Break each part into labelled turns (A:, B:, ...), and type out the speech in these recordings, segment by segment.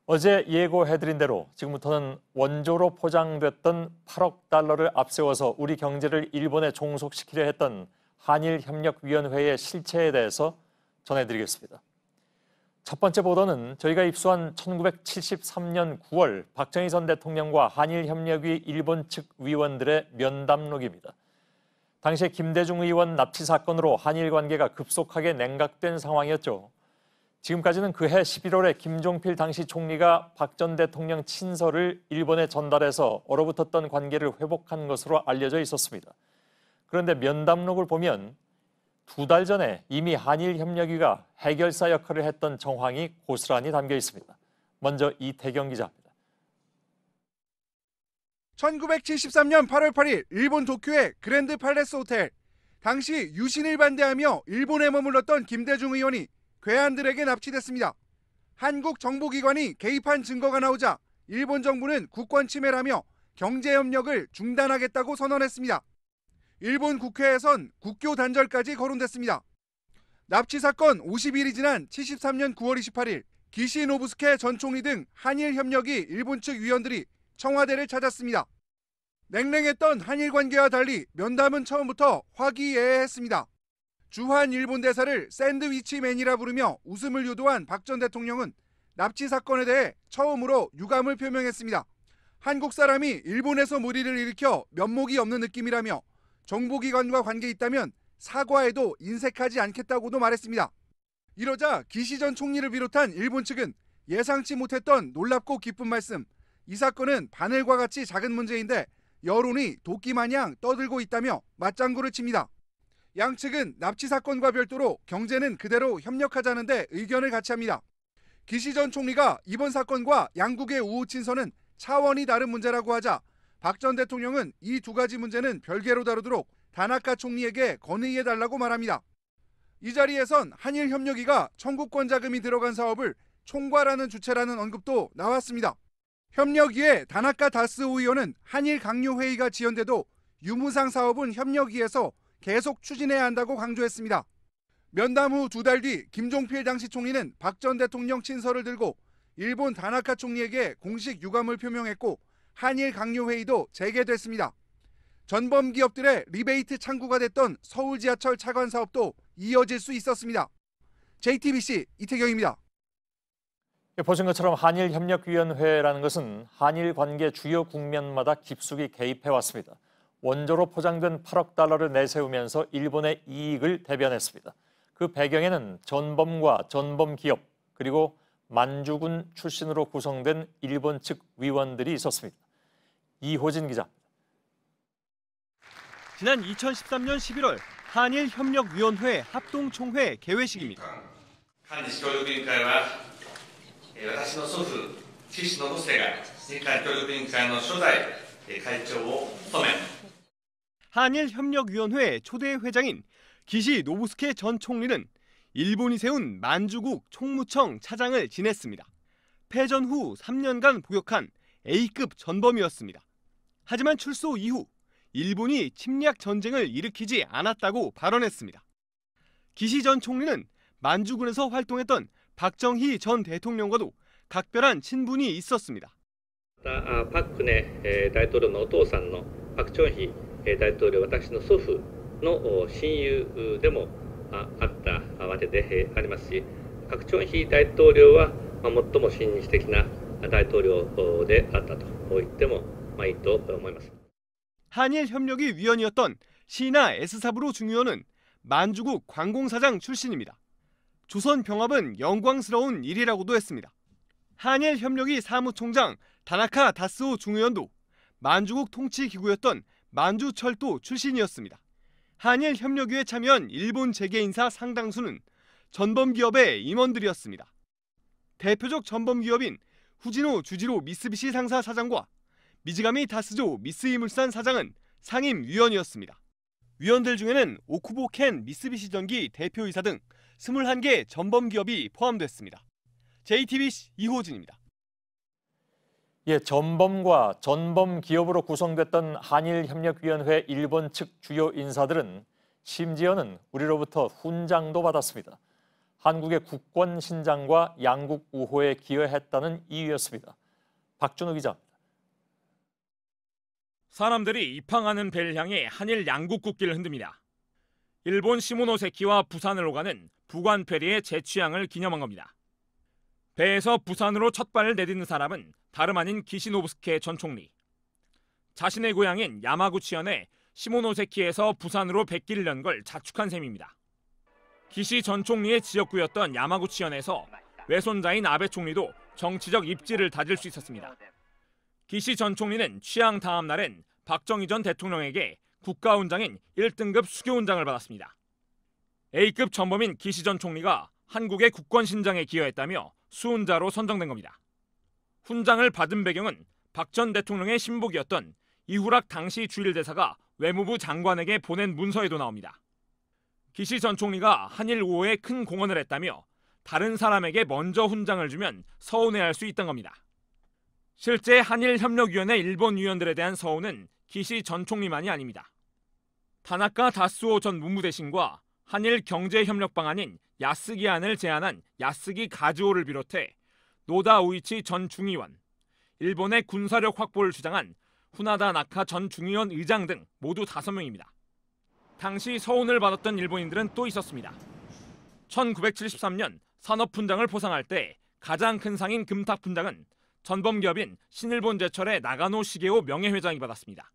A: 어제 예고해드린 대로 지금부터는 원조로 포장됐던 8억 달러를 앞세워서 우리 경제를 일본에 종속시키려 했던 한일협력위원회의 실체에 대해서 전해드리겠습니다. 첫 번째 보도는 저희가 입수한 1973년 9월 박정희 전 대통령과 한일협력위 일본 측 위원들의 면담록입니다. 당시에 김대중 의원 납치 사건으로 한일 관계가 급속하게 냉각된 상황이었죠. 지금까지는 그해 11월에 김종필 당시 총리가 박 전 대통령 친서를 일본에 전달해서 얼어붙었던 관계를 회복한 것으로 알려져 있었습니다. 그런데 면담록을 보면 2달 전에 이미 한일협력위가 해결사 역할을 했던 정황이 고스란히 담겨 있습니다. 먼저 이태경 기자입니다.
B: 1973년 8월 8일 일본 도쿄의 그랜드 팔레스 호텔. 당시 유신을 반대하며 일본에 머물렀던 김대중 의원이 괴한들에게 납치됐습니다. 한국 정보기관이 개입한 증거가 나오자 일본 정부는 국권 침해라며 경제협력을 중단하겠다고 선언했습니다. 일본 국회에선 국교 단절까지 거론됐습니다. 납치 사건 50일이 지난 73년 9월 28일 기시 노부스케 전 총리 등 한일협력위 일본 측 위원들이 청와대를 찾았습니다. 냉랭했던 한일 관계와 달리 면담은 처음부터 화기애애했습니다. 주한 일본 대사를 샌드위치맨이라 부르며 웃음을 유도한 박 전 대통령은 납치 사건에 대해 처음으로 유감을 표명했습니다. 한국 사람이 일본에서 무리를 일으켜 면목이 없는 느낌이라며 정보기관과 관계 있다면 사과에도 인색하지 않겠다고도 말했습니다. 이러자 기시 전 총리를 비롯한 일본 측은 예상치 못했던 놀랍고 기쁜 말씀. 이 사건은 바늘과 같이 작은 문제인데 여론이 도끼마냥 떠들고 있다며 맞장구를 칩니다. 양측은 납치 사건과 별도로 경제는 그대로 협력하자는데 의견을 같이 합니다. 기시 전 총리가 이번 사건과 양국의 우호 친서는 차원이 다른 문제라고 하자 박 전 대통령은 이 두 가지 문제는 별개로 다루도록 다나카 총리에게 건의해달라고 말합니다. 이 자리에선 한일협력위가 청구권 자금이 들어간 사업을 총괄하는 주체라는 언급도 나왔습니다. 협력위의 다나카 다스오 의원은 한일 강요회의가 지연돼도 유무상 사업은 협력위에서 계속 추진해야 한다고 강조했습니다. 면담 후 2달 뒤 김종필 당시 총리는 박 전 대통령 친서를 들고 일본 다나카 총리에게 공식 유감을 표명했고 한일 강요회의도 재개됐습니다. 전범 기업들의 리베이트 창구가 됐던 서울 지하철 차관 사업도 이어질 수 있었습니다. JTBC 이태경입니다.
A: 보신 것처럼 한일협력위원회라는 것은 한일 관계 주요 국면마다 깊숙이 개입해왔습니다. 원조로 포장된 8억 달러를 내세우면서 일본의 이익을 대변했습니다. 그 배경에는 전범과 전범 기업 그리고 만주군 출신으로 구성된 일본 측 위원들이 있었습니다. 이호진 기자.
C: 지난 2013년 11월 한일협력위원회 합동총회 개회식입니다.
D: 韓日協力委員会は私の祖父岸信介が日韓協力委員会の初代会長を務め
C: 한일협력위원회 초대 회장인 기시 노부스케 전 총리는 일본이 세운 만주국 총무청 차장을 지냈습니다. 패전 후 3년간 복역한 A급 전범이었습니다. 하지만 출소 이후 일본이 침략 전쟁을 일으키지 않았다고 발언했습니다. 기시 전 총리는 만주군에서 활동했던 박정희 전 대통령과도 각별한 친분이 있었습니다.
E: パククネ大統領のお父さんのパク・チョンヒ大統領は私の祖父の親友でもあったわけでありますし、パク・チョンヒ大統領は最も親日的な大統領であったと言ってもいいと思います。
C: 한일협력위 위원이었던 시나 에스사부로 중위원은 만주국 관공사장 출신입니다. 조선병합은 영광스러운 일이라고도 했습니다. 한일협력위 사무총장 다나카 다스오 중의원도 만주국 통치기구였던 만주철도 출신이었습니다. 한일협력위에 참여한 일본 재계인사 상당수는 전범기업의 임원들이었습니다. 대표적 전범기업인 후지노 주지로 미쓰비시 상사 사장과 미즈가미 다스조 미쓰이물산 사장은 상임위원이었습니다. 위원들 중에는 오쿠보 켄 미쓰비시 전기 대표이사 등 21개 전범기업이 포함됐습니다. JTBC 이호진입니다.
A: 전범과 전범 기업으로 구성됐던 한일협력위원회 일본 측 주요 인사들은 심지어는 우리로부터 훈장도 받았습니다. 한국의 국권 신장과 양국 우호에 기여했다는 이유였습니다. 박준호 기자.
F: 사람들이 입항하는 배를 향해 한일 양국 국기를 흔듭니다. 일본 시모노세키와 부산을 오가는 부관 페리의 재취항을 기념한 겁니다. 배에서 부산으로 첫 발을 내딛는 사람은 다름 아닌 기시노부스케 전 총리. 자신의 고향인 야마구치현에 시모노세키에서 부산으로 백기를 연 걸 자축한 셈입니다. 기시 전 총리의 지역구였던 야마구치현에서 외손자인 아베 총리도 정치적 입지를 다질 수 있었습니다. 기시 전 총리는 취항 다음 날엔 박정희 전 대통령에게 국가훈장인 1등급 수교훈장을 받았습니다. A급 전범인 기시 전 총리가 한국의 국권신장에 기여했다며 수훈자로 선정된 겁니다. 훈장을 받은 배경은 박 전 대통령의 신복이었던 이후락 당시 주일대사가 외무부 장관에게 보낸 문서에도 나옵니다. 기시 전 총리가 한일 우호에 큰 공헌을 했다며 다른 사람에게 먼저 훈장을 주면 서운해할 수 있던 겁니다. 실제 한일협력위원회 일본 위원들에 대한 서운은 기시 전 총리만이 아닙니다. 타나카 다스오 전 문무대신과 한일 경제협력 방안인 야스기안을 제안한 야스기 가즈오를 비롯해 노다 우이치 전 중의원, 일본의 군사력 확보를 주장한 후나다 나카 전 중의원 의장 등 모두 5명입니다. 당시 서운을 받았던 일본인들은 또 있었습니다. 1973년 산업훈장을 포상할 때 가장 큰 상인 금탁훈장은 전범기업인 신일본제철의 나가노 시게오 명예회장이 받았습니다.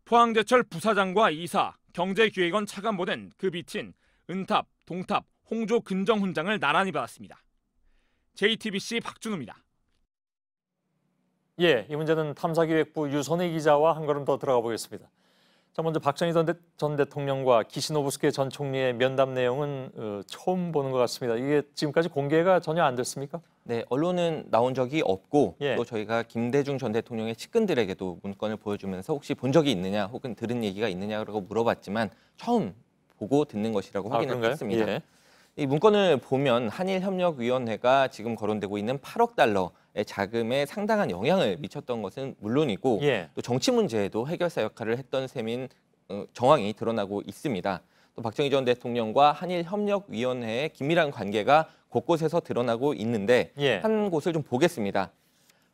F: 포항제철 부사장과 이사, 경제기획원 차관보 등 그 밑인 은탑, 동탑, 홍조 근정훈장을 나란히 받았습니다. JTBC 박준호입니다.
A: 예, 이 문제는 탐사기획부 유선희 기자와 한 걸음 더 들어가 보겠습니다. 자, 먼저 박정희 전 대통령과 기시노부스케 전 총리의 면담 내용은 처음 보는 것 같습니다. 이게 지금까지 공개가 전혀 안 됐습니까?
G: 네, 언론은 나온 적이 없고
A: 예.
G: 또 저희가 김대중 전 대통령의 측근들에게도 문건을 보여주면서 혹시 본 적이 있느냐 혹은 들은 얘기가 있느냐라고 물어봤지만 처음 보고 듣는 것이라고 확인을
A: 그런가요?
G: 했습니다.
A: 예.
G: 이 문건을 보면 한일협력위원회가 지금 거론되고 있는 8억 달러의 자금에 상당한 영향을 미쳤던 것은 물론이고
A: 예.
G: 또 정치 문제에도 해결사 역할을 했던 셈인 정황이 드러나고 있습니다. 또 박정희 전 대통령과 한일협력위원회의 긴밀한 관계가 곳곳에서 드러나고 있는데
A: 예.
G: 한 곳을 좀 보겠습니다.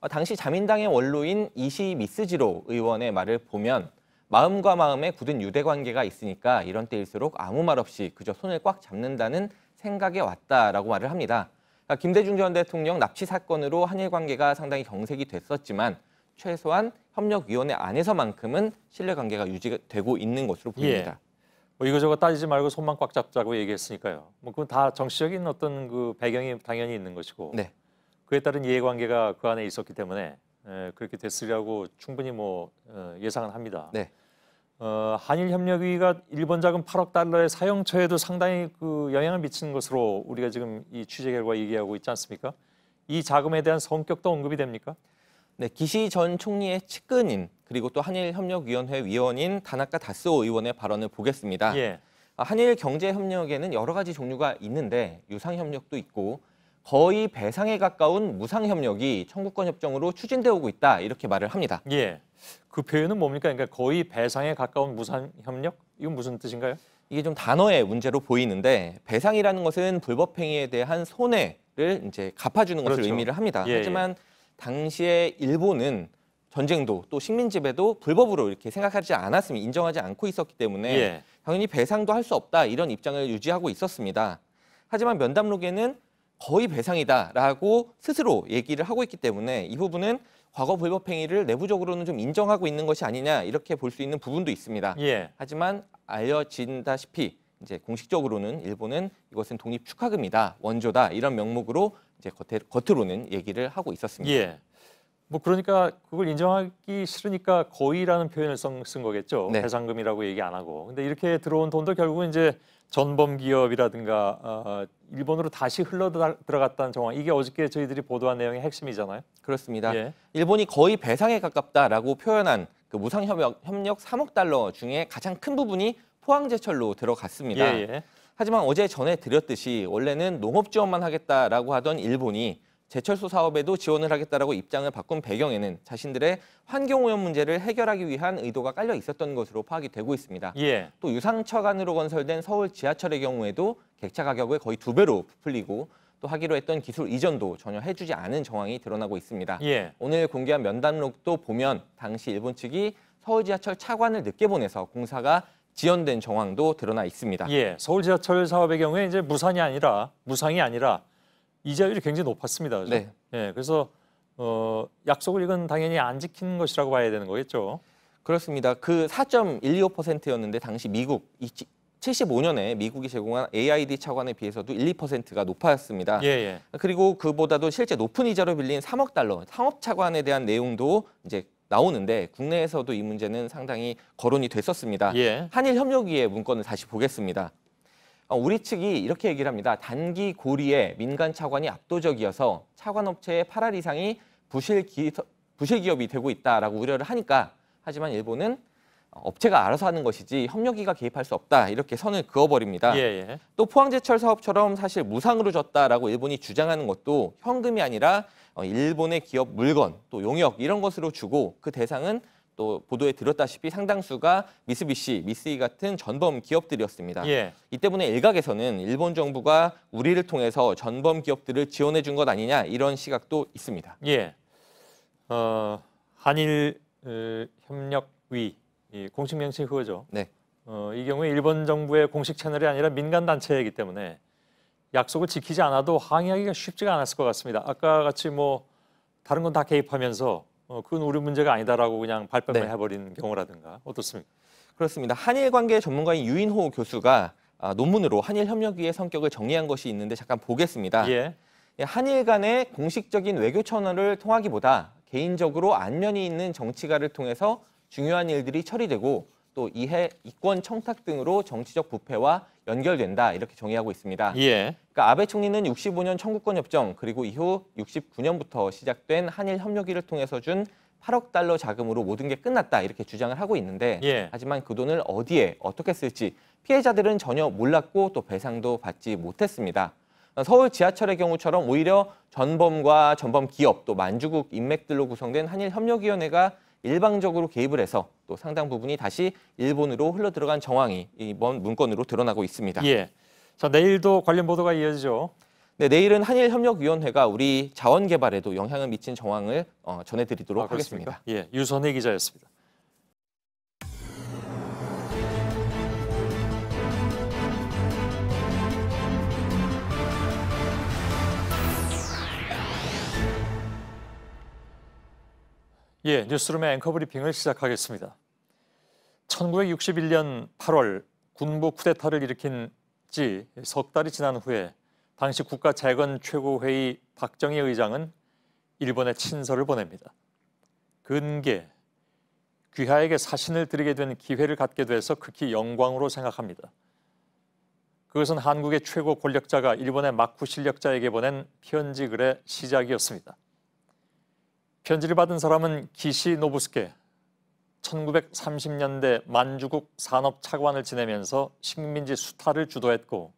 G: 당시 자민당의 원로인 이시 미스지로 의원의 말을 보면 마음과 마음에 굳은 유대 관계가 있으니까 이런 때일수록 아무 말 없이 그저 손을 꽉 잡는다는 생각에 왔다라고 말을 합니다. 그러니까 김대중 전 대통령 납치 사건으로 한일 관계가 상당히 경색이 됐었지만 최소한 협력위원회 안에서만큼은 신뢰관계가 유지되고 있는 것으로 보입니다.
A: 뭐 이거저거 따지지 말고 손만 꽉 잡자고 얘기했으니까요. 뭐 그건 다 정치적인 어떤 그 배경이 당연히 있는 것이고
G: 네.
A: 그에 따른 이해관계가 그 안에 있었기 때문에 그렇게 됐으리라고 충분히 뭐 예상은 합니다.
G: 네.
A: 한일협력위가 일본 자금 8억 달러의 사용처에도 상당히 그 영향을 미치는 것으로 우리가 지금 이 취재 결과 얘기하고 있지 않습니까? 이 자금에 대한 성격도 언급이 됩니까?
G: 네, 기시 전 총리의 측근인 그리고 또 한일협력위원회 위원인 다나카 다스오 의원의 발언을 보겠습니다.
A: 예.
G: 한일 경제협력에는 여러 가지 종류가 있는데 유상협력도 있고 거의 배상에 가까운 무상협력이 청구권 협정으로 추진되어 오고 있다 이렇게 말을 합니다.
A: 예. 그 표현은 뭡니까? 그러니까 거의 배상에 가까운 무상협력? 이건 무슨 뜻인가요?
G: 이게 좀 단어의 문제로 보이는데 배상이라는 것은 불법행위에 대한 손해를 이제 갚아주는 것을
A: 그렇죠.
G: 의미를 합니다.
A: 예,
G: 하지만 당시에 일본은 전쟁도 또 식민지배도 불법으로 이렇게 생각하지 않았으면 인정하지 않고 있었기 때문에
A: 예.
G: 당연히 배상도 할 수 없다 이런 입장을 유지하고 있었습니다. 하지만 면담록에는 거의 배상이다라고 스스로 얘기를 하고 있기 때문에 이 부분은 과거 불법행위를 내부적으로는 좀 인정하고 있는 것이 아니냐 이렇게 볼 수 있는 부분도 있습니다.
A: 예.
G: 하지만 알려진다시피 이제 공식적으로는 일본은 이것은 독립 축하금이다, 원조다 이런 명목으로 이제 겉으로는 얘기를 하고 있었습니다.
A: 예. 뭐 그러니까 그걸 인정하기 싫으니까 거의라는 표현을 쓴 거겠죠.
G: 네.
A: 배상금이라고 얘기 안 하고. 근데 이렇게 들어온 돈도 결국은 이제 전범 기업이라든가 일본으로 다시 흘러 들어갔다는 정황. 이게 어저께 저희들이 보도한 내용의 핵심이잖아요.
G: 그렇습니다.
A: 예.
G: 일본이 거의 배상에 가깝다라고 표현한 그 무상협력 3억 달러 중에 가장 큰 부분이 포항제철로 들어갔습니다.
A: 예, 예.
G: 하지만 어제 전에 드렸듯이 원래는 농업 지원만 하겠다라고 하던 일본이 제철소 사업에도 지원을 하겠다라고 입장을 바꾼 배경에는 자신들의 환경오염 문제를 해결하기 위한 의도가 깔려 있었던 것으로 파악이 되고 있습니다.
A: 예.
G: 또 유상처간으로 건설된 서울 지하철의 경우에도 객차 가격을 거의 2배로 부풀리고 또 하기로 했던 기술 이전도 전혀 해주지 않은 정황이 드러나고 있습니다.
A: 예.
G: 오늘 공개한 면담록도 보면 당시 일본 측이 서울 지하철 차관을 늦게 보내서 공사가 지연된 정황도 드러나 있습니다.
A: 예. 서울 지하철 사업의 경우에 이제 무상이 아니라 이자율이 굉장히 높았습니다. 그죠?
G: 네.
A: 예. 그래서 약속을 이건 당연히 안 지킨 것이라고 봐야 되는 거겠죠.
G: 그렇습니다. 그 4.125%였는데 당시 미국 75년에 미국이 제공한 AID 차관에 비해서도 1~2%가 높았습니다.
A: 예, 예.
G: 그리고 그보다도 실제 높은 이자로 빌린 3억 달러 상업 차관에 대한 내용도 이제 나오는데 국내에서도 이 문제는 상당히 거론이 됐었습니다.
A: 예.
G: 한일협력위의 문건을 다시 보겠습니다. 우리 측이 이렇게 얘기를 합니다. 단기 고리에 민간 차관이 압도적이어서 차관업체의 8할 이상이 부실 기업이 되고 있다라고 우려를 하니까 하지만 일본은 업체가 알아서 하는 것이지 협력위가 개입할 수 없다 이렇게 선을 그어버립니다.
A: 예, 예.
G: 또 포항제철 사업처럼 사실 무상으로 줬다라고 일본이 주장하는 것도 현금이 아니라 일본의 기업 물건 또 용역 이런 것으로 주고 그 대상은 또 보도에 들었다시피 상당수가 미쓰비시, 미쓰이 같은 전범 기업들이었습니다.
A: 예.
G: 이 때문에 일각에서는 일본 정부가 우리를 통해서 전범 기업들을 지원해 준 것 아니냐 이런 시각도 있습니다.
A: 예. 한일 협력위 공식 명칭이 그거죠.
G: 네.
A: 이 경우에 일본 정부의 공식 채널이 아니라 민간 단체이기 때문에 약속을 지키지 않아도 항의하기가 쉽지가 않았을 것 같습니다. 아까 같이 뭐 다른 건 다 개입하면서 그건 우리 문제가 아니다라고 그냥 발뺌을
G: 네.
A: 해버리는 경우라든가 어떻습니까?
G: 그렇습니다. 한일 관계 전문가인 유인호 교수가 논문으로 한일 협력위의 성격을 정리한 것이 있는데 잠깐 보겠습니다.
A: 예.
G: 한일 간의 공식적인 외교 채널을 통하기보다 개인적으로 안면이 있는 정치가를 통해서 중요한 일들이 처리되고 또 이해, 이권 청탁 등으로 정치적 부패와 연결된다 이렇게 정의하고 있습니다.
A: 예.
G: 그러니까 아베 총리는 65년 청구권 협정 그리고 이후 69년부터 시작된 한일 협력위를 통해서 준 8억 달러 자금으로 모든 게 끝났다 이렇게 주장을 하고 있는데
A: 예.
G: 하지만 그 돈을 어디에 어떻게 쓸지 피해자들은 전혀 몰랐고 또 배상도 받지 못했습니다. 서울 지하철의 경우처럼 오히려 전범과 전범 기업 또 만주국 인맥들로 구성된 한일협력위원회가 일방적으로 개입을 해서 또 상당 부분이 다시 일본으로 흘러들어간 정황이 이번 문건으로 드러나고 있습니다.
A: 예. 자, 내일도 관련 보도가 이어지죠.
G: 네, 내일은 한일협력위원회가 우리 자원 개발에도 영향을 미친 정황을 전해드리도록 하겠습니다.
A: 예, 유선혜 기자였습니다. 예, 뉴스룸의 앵커 브리핑을 시작하겠습니다. 1961년 8월 군부 쿠데타를 일으킨 지 석 달이 지난 후에 당시 국가재건 최고회의 박정희 의장은 일본에 친서를 보냅니다. 근계, 귀하에게 사신을 드리게 된 기회를 갖게 돼서 극히 영광으로 생각합니다. 그것은 한국의 최고 권력자가 일본의 막후 실력자에게 보낸 편지 글의 시작이었습니다. 편지를 받은 사람은 기시 노부스케, 1930년대 만주국 산업차관을 지내면서 식민지 수탈을 주도했고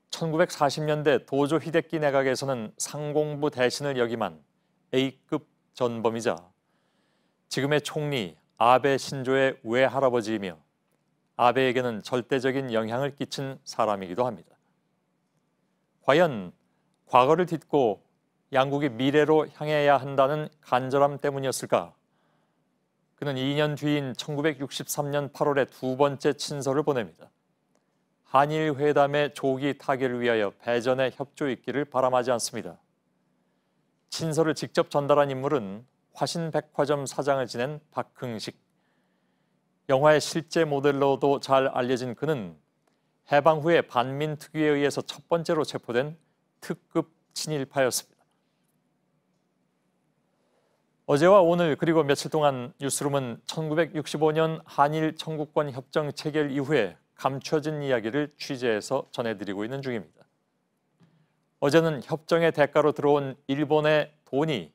A: 1940년대 도조 히데키 내각에서는 상공부 대신을 역임한 A급 전범이자 지금의 총리 아베 신조의 외할아버지이며 아베에게는 절대적인 영향을 끼친 사람이기도 합니다. 과연 과거를 딛고 양국이 미래로 향해야 한다는 간절함 때문이었을까? 그는 2년 뒤인 1963년 8월에 두 번째 친서를 보냅니다. 한일 회담의 조기 타결을 위하여 배전의 협조 있기를 바람하지 않습니다. 친서를 직접 전달한 인물은 화신백화점 사장을 지낸 박흥식. 영화의 실제 모델로도 잘 알려진 그는 해방 후에 반민특위에 의해서 첫 번째로 체포된 특급 친일파였습니다. 어제와 오늘 그리고 며칠 동안 뉴스룸은 1965년 한일 청구권 협정 체결 이후에 감춰진 이야기를 취재해서 전해드리고 있는 중입니다. 어제는 협정의 대가로 들어온 일본의 돈이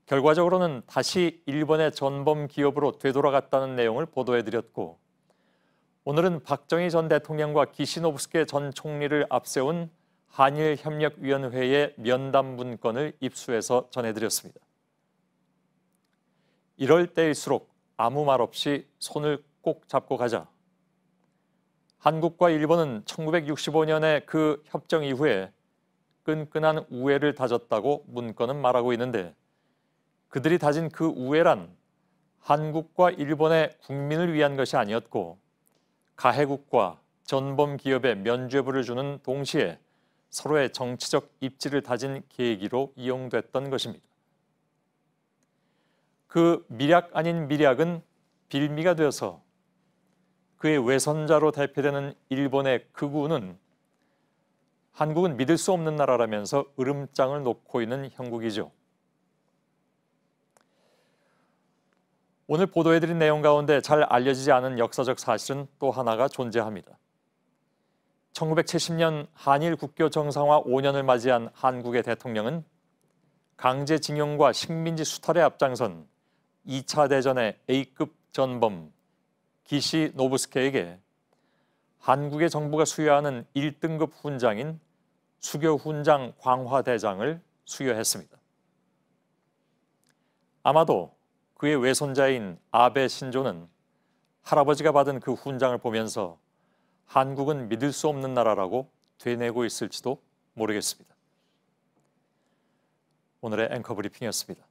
A: 결과적으로는 다시 일본의 전범 기업으로 되돌아갔다는 내용을 보도해드렸고 오늘은 박정희 전 대통령과 기시노부스케 전 총리를 앞세운 한일협력위원회의 면담 문건을 입수해서 전해드렸습니다. 이럴 때일수록 아무 말 없이 손을 꼭 잡고 가자. 한국과 일본은 1965년에 그 협정 이후에 끈끈한 우애를 다졌다고 문건은 말하고 있는데 그들이 다진 그 우애란 한국과 일본의 국민을 위한 것이 아니었고 가해국과 전범 기업에 면죄부를 주는 동시에 서로의 정치적 입지를 다진 계기로 이용됐던 것입니다. 그 미략 아닌 미략은 빌미가 되어서 그의 외선자로 대표되는 일본의 극우는 한국은 믿을 수 없는 나라라면서 으름장을 놓고 있는 형국이죠. 오늘 보도해드린 내용 가운데 잘 알려지지 않은 역사적 사실은 또 하나가 존재합니다. 1970년 한일 국교 정상화 5년을 맞이한 한국의 대통령은 강제징용과 식민지 수탈에 앞장선 2차 대전의 A급 전범 기시 노부스케에게 한국의 정부가 수여하는 1등급 훈장인 수교훈장 광화대장을 수여했습니다. 아마도 그의 외손자인 아베 신조는 할아버지가 받은 그 훈장을 보면서 한국은 믿을 수 없는 나라라고 되뇌고 있을지도 모르겠습니다. 오늘의 앵커 브리핑이었습니다.